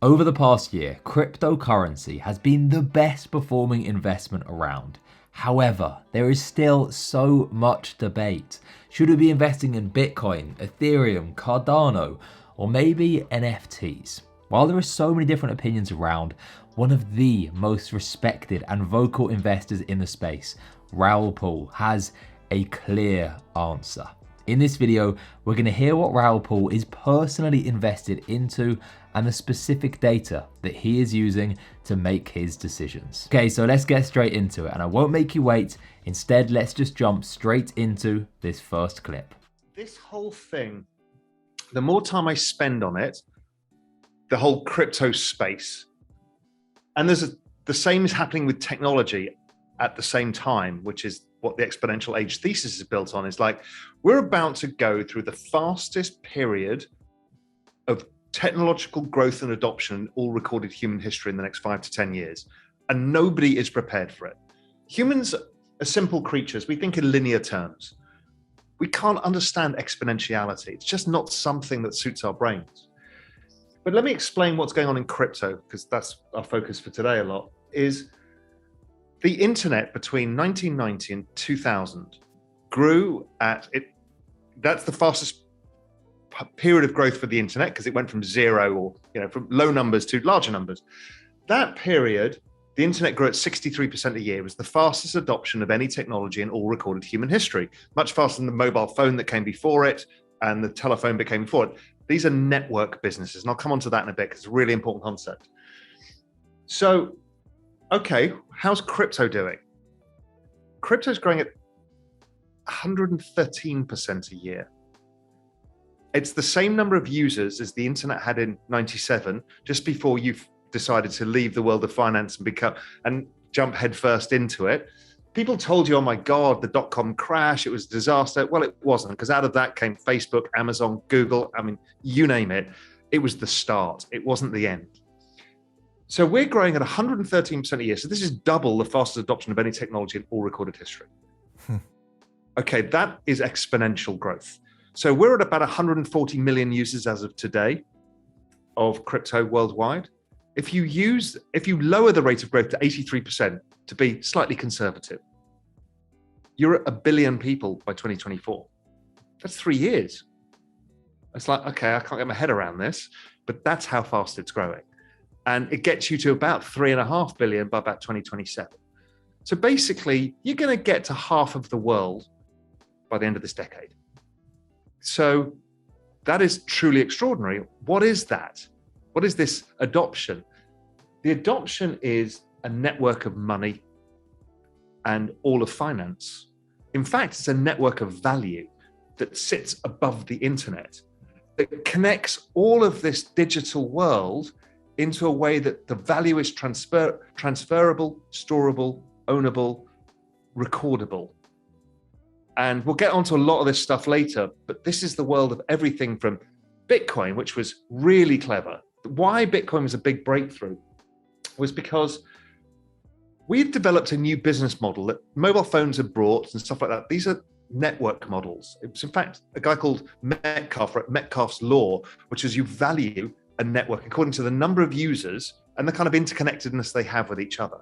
Over the past year, cryptocurrency has been the best performing investment around. However, there is still so much debate. Should we be investing in Bitcoin, Ethereum, Cardano, or maybe NFTs? While there are so many different opinions around, one of the most respected and vocal investors in the space, Raoul Pal, has a clear answer. In this video, we're going to hear what Raoul Pal is personally invested into and the specific data that he is using to make his decisions. Okay, so let's get straight into it, and I won't make you wait. Instead, let's just jump straight into this first clip. This whole thing, the more time I spend on it, the whole crypto space, and the same is happening with technology at the same time, which is what the exponential age thesis is built on, is like, we're about to go through the fastest period of technological growth and adoption in all recorded human history in the next 5 to 10 years. And nobody is prepared for it. Humans are simple creatures. We think in linear terms. We can't understand exponentiality. It's just not something that suits our brains. But let me explain what's going on in crypto, because that's our focus for today a lot, is the internet between 1990 and 2000 grew at it. That's the fastest period of growth for the internet, because it went from zero, or from low numbers to larger numbers. That period, the internet grew at 63% a year. It was the fastest adoption of any technology in all recorded human history, much faster than the mobile phone that came before it and the telephone that came before it. These are network businesses, and I'll come on to that in a bit because it's a really important concept. So, okay, how's crypto doing? Crypto's growing at 113% a year. It's the same number of users as the internet had in 97, just before you decided to leave the world of finance and jump headfirst into it. People told you, oh my God, the dot-com crash, it was a disaster. Well, it wasn't, because out of that came Facebook, Amazon, Google. I mean, you name it. It was the start. It wasn't the end. So we're growing at 113% a year. So this is double the fastest adoption of any technology in all recorded history. Okay, that is exponential growth. So we're at about 140 million users as of today of crypto worldwide. If you lower the rate of growth to 83%, to be slightly conservative, you're at 1 billion people by 2024. That's 3 years. It's like, okay, I can't get my head around this, but that's how fast it's growing. And it gets you to about 3.5 billion by about 2027. So basically, you're going to get to half of the world by the end of this decade. So that is truly extraordinary. What is that? What is this adoption? The adoption is a network of money and all of finance. In fact, it's a network of value that sits above the internet, that connects all of this digital world into a way that the value is transferable, storable, ownable, recordable. And we'll get onto a lot of this stuff later, but this is the world of everything from Bitcoin, which was really clever. Why Bitcoin was a big breakthrough was because we had developed a new business model that mobile phones had brought and stuff like that. These are network models. It was, in fact, a guy called Metcalfe's law, which is you value a network according to the number of users and the kind of interconnectedness they have with each other.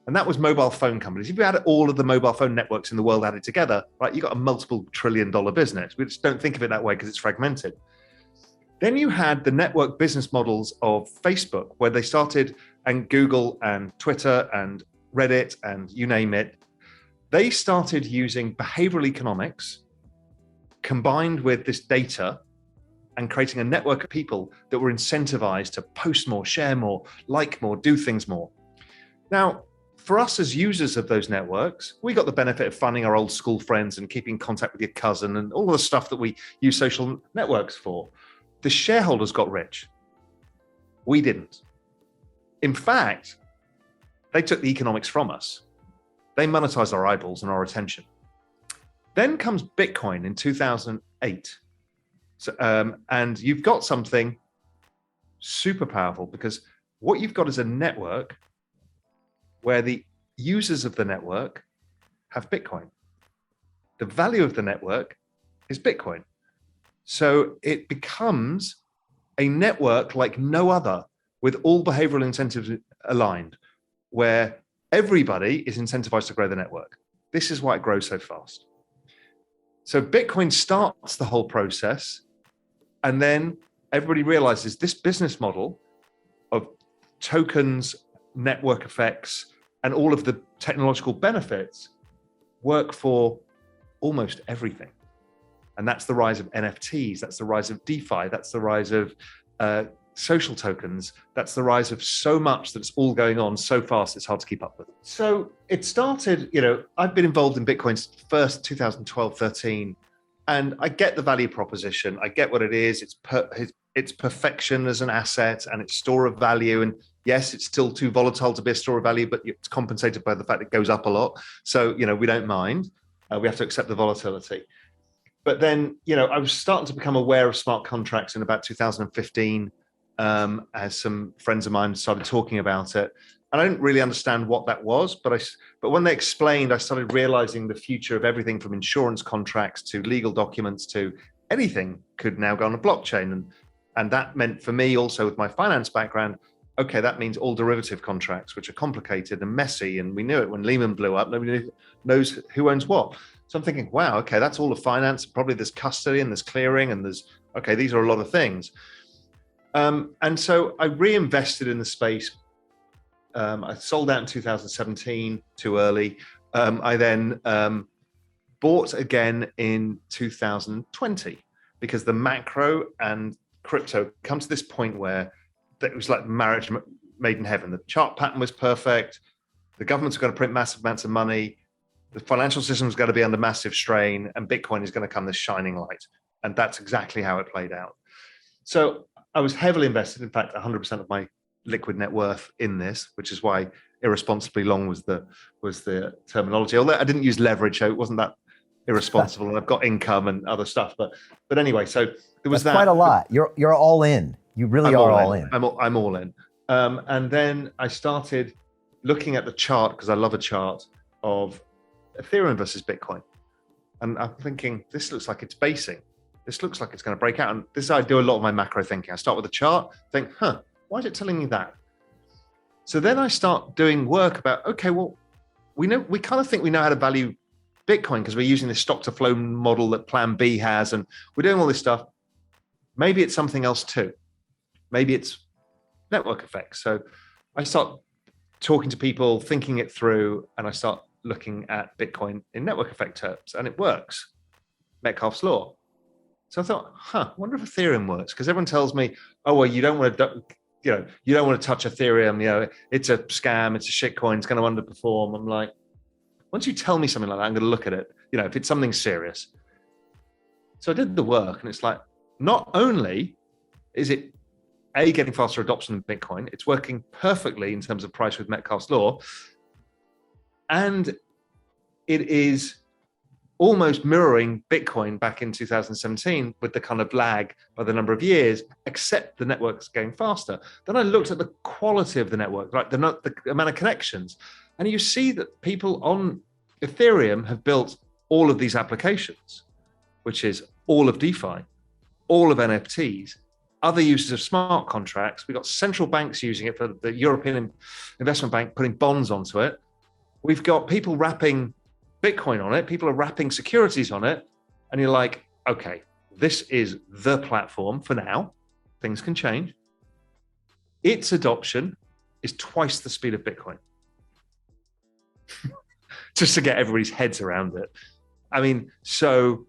And that was mobile phone companies. If you had all of the mobile phone networks in the world added together, right, you got a multiple trillion-dollar business. We just don't think of it that way because it's fragmented. Then you had the network business models of Facebook, where they started, and Google and Twitter and Reddit and you name it. They started using behavioral economics combined with this data and creating a network of people that were incentivized to post more, share more, like more, do things more. Now, for us as users of those networks, we got the benefit of finding our old school friends and keeping contact with your cousin and all the stuff that we use social networks for. The shareholders got rich. We didn't. In fact, they took the economics from us. They monetized our eyeballs and our attention. Then comes Bitcoin in 2008. So, and you've got something super powerful, because what you've got is a network where the users of the network have Bitcoin. The value of the network is Bitcoin. So it becomes a network like no other, with all behavioral incentives aligned, where everybody is incentivized to grow the network. This is why it grows so fast. So Bitcoin starts the whole process, and then everybody realizes this business model of tokens, network effects, and all of the technological benefits work for almost everything. And that's the rise of NFTs, that's the rise of DeFi, that's the rise of social tokens, that's the rise of so much that's all going on so fast it's hard to keep up with. So it started, I've been involved in Bitcoin's first 2012, 13, and I get the value proposition. I get what it is. It's perfection as an asset and it's store of value. And yes, it's still too volatile to be a store of value, but it's compensated by the fact it goes up a lot. So, we don't mind. We have to accept the volatility. But then, I was starting to become aware of smart contracts in about 2015, as some friends of mine started talking about it. And I didn't really understand what that was, but when they explained, I started realizing the future of everything from insurance contracts to legal documents to anything could now go on a blockchain. And that meant for me also with my finance background, okay, that means all derivative contracts, which are complicated and messy. And we knew it when Lehman blew up, nobody knows who owns what. So I'm thinking, wow, okay, that's all of finance. Probably there's custody and there's clearing and these are a lot of things. And so I reinvested in the space. I sold out in 2017, too early. I then bought again in 2020 because the macro and crypto come to this point where it was like marriage made in heaven. The chart pattern was perfect. The government's going to print massive amounts of money. The financial system is going to be under massive strain, and Bitcoin is going to come this shining light. And that's exactly how it played out. So I was heavily invested, in fact, 100% of my liquid net worth in this, which is why irresponsibly long was the terminology. Although I didn't use leverage, so it wasn't that irresponsible. And I've got income and other stuff, but anyway, so there was That's quite a lot. You're all in. You really are all in. I'm all in. And then I started looking at the chart because I love a chart of Ethereum versus Bitcoin, and I'm thinking this looks like it's basing. This looks like it's going to break out. And this is how I do a lot of my macro thinking. I start with a chart, think, why is it telling me that? So then I start doing work about, okay, well, we kind of think we know how to value Bitcoin because we're using this stock to flow model that Plan B has, and we're doing all this stuff. Maybe it's something else too. Maybe it's network effects. So I start talking to people, thinking it through, and I start looking at Bitcoin in network effect terms, and it works. Metcalfe's law. So I thought, I wonder if Ethereum works, because everyone tells me, oh, well, you don't want to touch Ethereum. It's a scam. It's a shitcoin. It's going to underperform. I'm like, once you tell me something like that, I'm going to look at it. If it's something serious. So I did the work, and it's like, not only is it getting faster adoption than Bitcoin, it's working perfectly in terms of price with Metcalfe's law, and it is almost mirroring Bitcoin back in 2017 with the kind of lag by the number of years, except the network's going faster. Then I looked at the quality of the network, like the amount of connections. And you see that people on Ethereum have built all of these applications, which is all of DeFi, all of NFTs, other uses of smart contracts. We've got central banks using it for the European Investment Bank putting bonds onto it. We've got people wrapping Bitcoin on it. People are wrapping securities on it. And you're like, okay, this is the platform for now. Things can change. Its adoption is twice the speed of Bitcoin. Just to get everybody's heads around it. I mean, so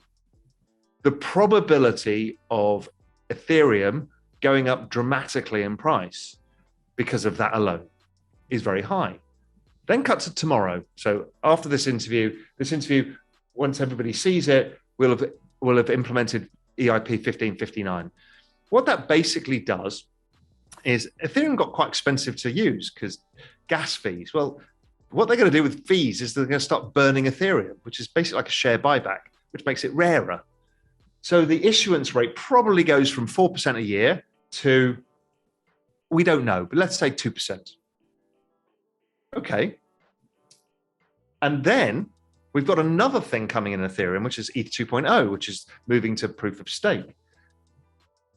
the probability of Ethereum going up dramatically in price because of that alone is very high. Then cut to tomorrow. So after this interview, once everybody sees it, we'll have implemented EIP 1559. What that basically does is Ethereum got quite expensive to use because gas fees. Well, what they're going to do with fees is they're going to start burning Ethereum, which is basically like a share buyback, which makes it rarer. So the issuance rate probably goes from 4% a year to, we don't know, but let's say 2%. Okay. And then we've got another thing coming in Ethereum, which is ETH 2.0, which is moving to proof of stake.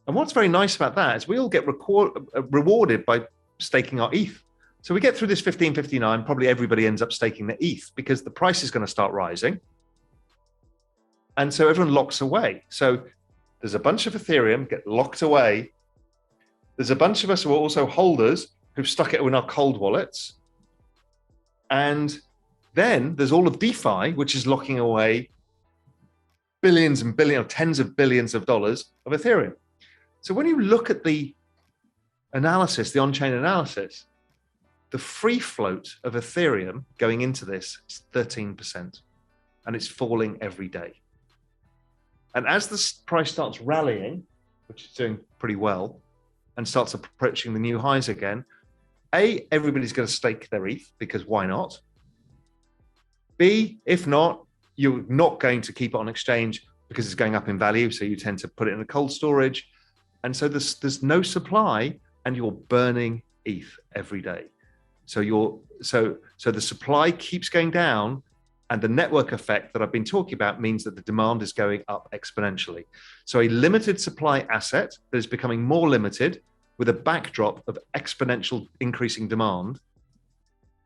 And what's very nice about that is we all get rewarded by staking our ETH. So we get through this 1559, probably everybody ends up staking their ETH because the price is going to start rising. And so everyone locks away. So there's a bunch of Ethereum get locked away. There's a bunch of us who are also holders who've stuck it in our cold wallets. And then there's all of DeFi, which is locking away billions and billions, or tens of billions of dollars of Ethereum. So when you look at the analysis, the on-chain analysis, the free float of Ethereum going into this is 13%, and it's falling every day. And as the price starts rallying, which is doing pretty well, and starts approaching the new highs again, A, everybody's going to stake their ETH because why not? B, if not, you're not going to keep it on exchange because it's going up in value, so you tend to put it in a cold storage. And so there's no supply, and you're burning ETH every day. So the supply keeps going down, and the network effect that I've been talking about means that the demand is going up exponentially. So a limited supply asset that is becoming more limited with a backdrop of exponential increasing demand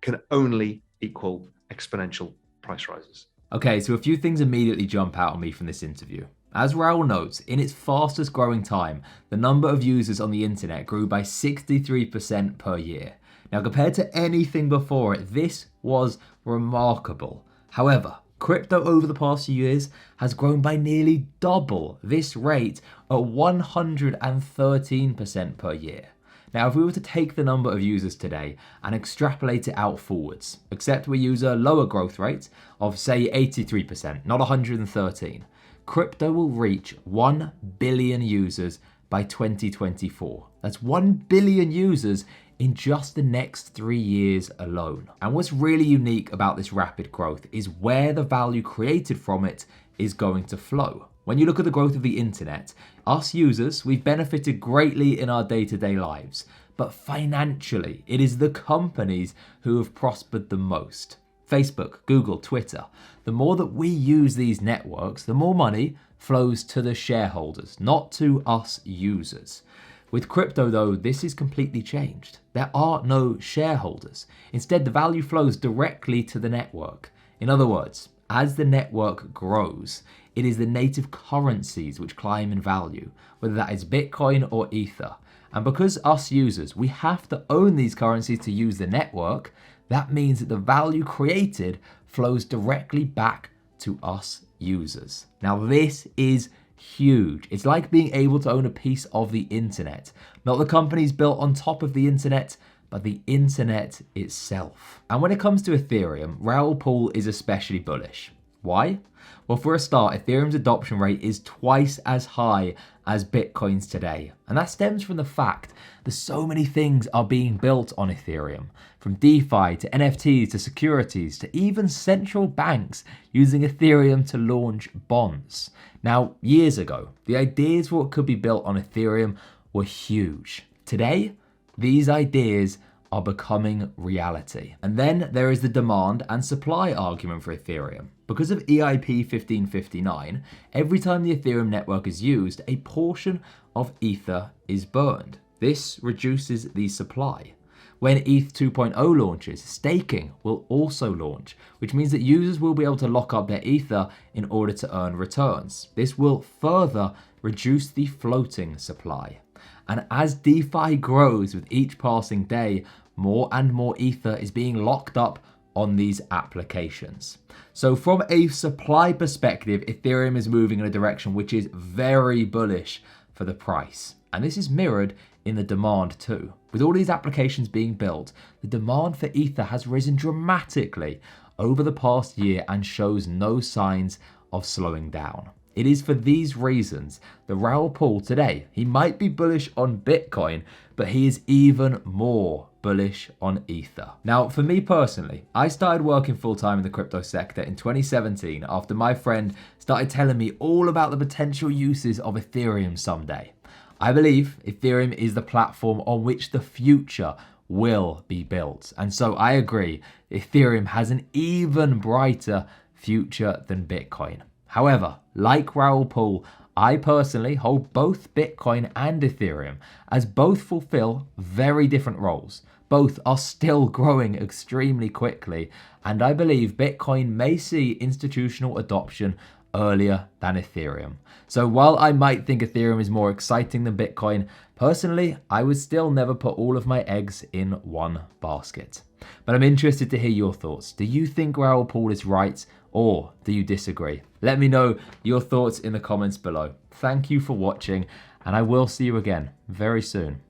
can only equal exponential price rises. Okay, so a few things immediately jump out on me from this interview. As Raoul notes, in its fastest growing time, the number of users on the internet grew by 63% per year. Now, compared to anything before it, this was remarkable. However, crypto over the past few years has grown by nearly double this rate at 113% per year. Now, if we were to take the number of users today and extrapolate it out forwards, except we use a lower growth rate of say 83%, not 113, crypto will reach 1 billion users by 2024. That's 1 billion users in just the next 3 years alone. And what's really unique about this rapid growth is where the value created from it is going to flow. When you look at the growth of the internet, us users, we've benefited greatly in our day-to-day lives, but financially, it is the companies who have prospered the most. Facebook, Google, Twitter. The more that we use these networks, the more money flows to the shareholders, not to us users. With crypto though, this is completely changed. There are no shareholders. Instead, the value flows directly to the network. In other words, as the network grows, it is the native currencies which climb in value, whether that is Bitcoin or Ether. And because us users, we have to own these currencies to use the network, that means that the value created flows directly back to us users. Now this is huge. It's like being able to own a piece of the internet. Not the companies built on top of the internet, but the internet itself. And when it comes to Ethereum, Raoul Pal is especially bullish. Why? Well, for a start, Ethereum's adoption rate is twice as high as Bitcoin's today. And that stems from the fact that so many things are being built on Ethereum, from DeFi to NFTs to securities to even central banks using Ethereum to launch bonds. Now, years ago, the ideas for what could be built on Ethereum were huge. Today, these ideas are becoming reality. And then there is the demand and supply argument for Ethereum. Because of EIP 1559, every time the Ethereum network is used, a portion of Ether is burned. This reduces the supply. When ETH 2.0 launches, staking will also launch, which means that users will be able to lock up their Ether in order to earn returns. This will further reduce the floating supply. And as DeFi grows with each passing day, more and more Ether is being locked up on these applications. So from a supply perspective, Ethereum is moving in a direction which is very bullish for the price. And this is mirrored in the demand too. With all these applications being built, the demand for Ether has risen dramatically over the past year and shows no signs of slowing down. It is for these reasons that Raoul Pal today, he might be bullish on Bitcoin, but he is even more bullish on Ether. Now, for me personally, I started working full-time in the crypto sector in 2017 after my friend started telling me all about the potential uses of Ethereum someday. I believe Ethereum is the platform on which the future will be built. And so I agree, Ethereum has an even brighter future than Bitcoin. However, like Raoul Pal, I personally hold both Bitcoin and Ethereum, as both fulfill very different roles. Both are still growing extremely quickly, and I believe Bitcoin may see institutional adoption earlier than Ethereum. So while I might think Ethereum is more exciting than Bitcoin, personally, I would still never put all of my eggs in one basket. But I'm interested to hear your thoughts. Do you think Raoul Pal is right, or do you disagree? Let me know your thoughts in the comments below. Thank you for watching, and I will see you again very soon.